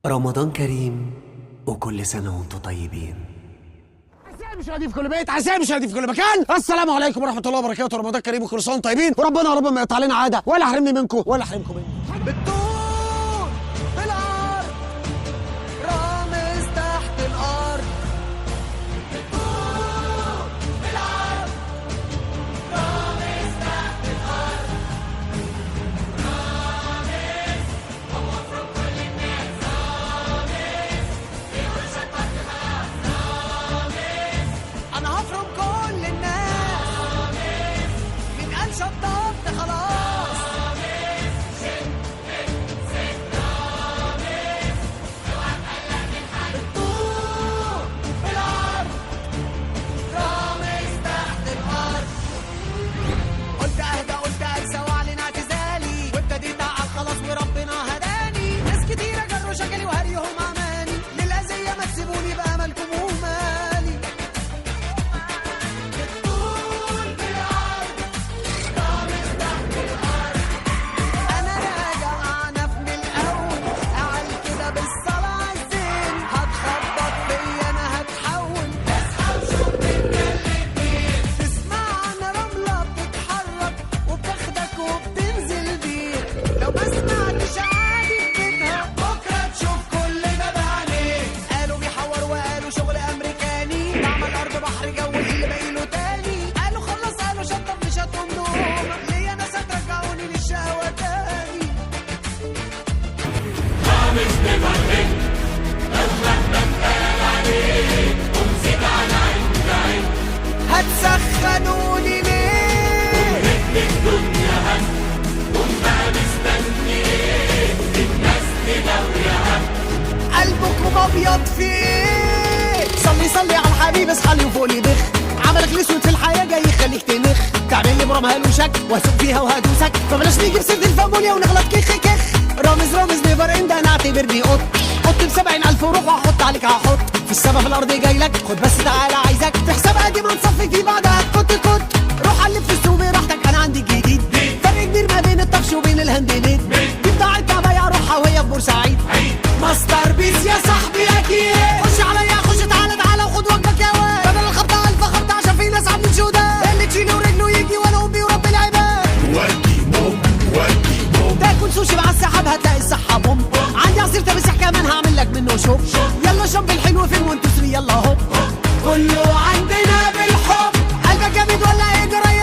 رمضان كريم وكل سنة وانتم طيبين. أعزائي المشاهدين في كل بيت، أعزائي المشاهدين في كل مكان، السلام عليكم ورحمة الله وبركاته. رمضان كريم وكل سنة وانتم طيبين، وربنا يا رب ما يقطع لنا عادة ولا يحرمني منكم ولا يحرمكم مني. بالطول بالعرض رامز تحت الأرض، بالطول بالعرض رامز تحت الأرض، رامز هو فوق كل الناس، رامز بيقول شطك خلاص، رامز أنا هفرق كل الناس، رامز مين قال شطبت خلاص. شكلي وهريهم أماني للأذية ما تسيبوني بأملكم ومالي. بالطول بالعرض رامز تحت الأرض، أنا راجع أعنف من الأول، أعل كده بالصلاة عالزين، هتخبط فيا أنا هتحول، اصحى وشوف بنتكلم مين، تسمعنا رملة بتتحرك وبتاخدك وبتنزل بيك، لو ما سمعتش عادي بكتها بكرة تشوف كل ده بعينيك. قالوا بيحور وقالوا شغل أمريكاني، بعمل أرض بحر جو اللي باقيله تاني، قالوا خلص قالوا شطب مش هتقوم نوم، ليا ناس هترجعوني للشهوة تاني. هتسخنوني ليه؟ قلبكم ابيض في ايه؟ صلي على الحبيب اصحى لي وفوقلي بخ، عملك الاسود في الحياه جاي يخليك تنخ، تعمل لي مرام هلوشك واسوق فيها وهدوسك، فبلاش نيجي بسيره الفاموليا ونغلط كخ كخ. رامز نيفر اند، انا اعتبرني قط ب70,000 وروح واحط عليك هحط، في السما في الارض جاي لك، خد بس تعالى عايزك في حساب قديم هنصفي فيه بعدها كت روح الف في السوق براحتك، انا عندي جديد، فرق كبير ما بين الطفش وبين الهندليت، دي بتاعتها بايع روحها وهي في بورسعيد، ماستر بيس يا صاحبي اكيد، خش عليا خش تعالى وخد وجبك يا واد، بدل الخبطه الف خبطه عشان في ناس عاملين شوده، اللي تشيله ورجله يجي وانا امي ورب العباد، ودي بوم تاكل سوشي مع السحاب هتلاقي الصحه بوم، عندي عصير تمسح كمان هعمل لك منه شوب، يلا شوب الحلو فين وانتو 3 يلا هوب، كله عندنا بالحب، قلبك جامد ولا ايه جراي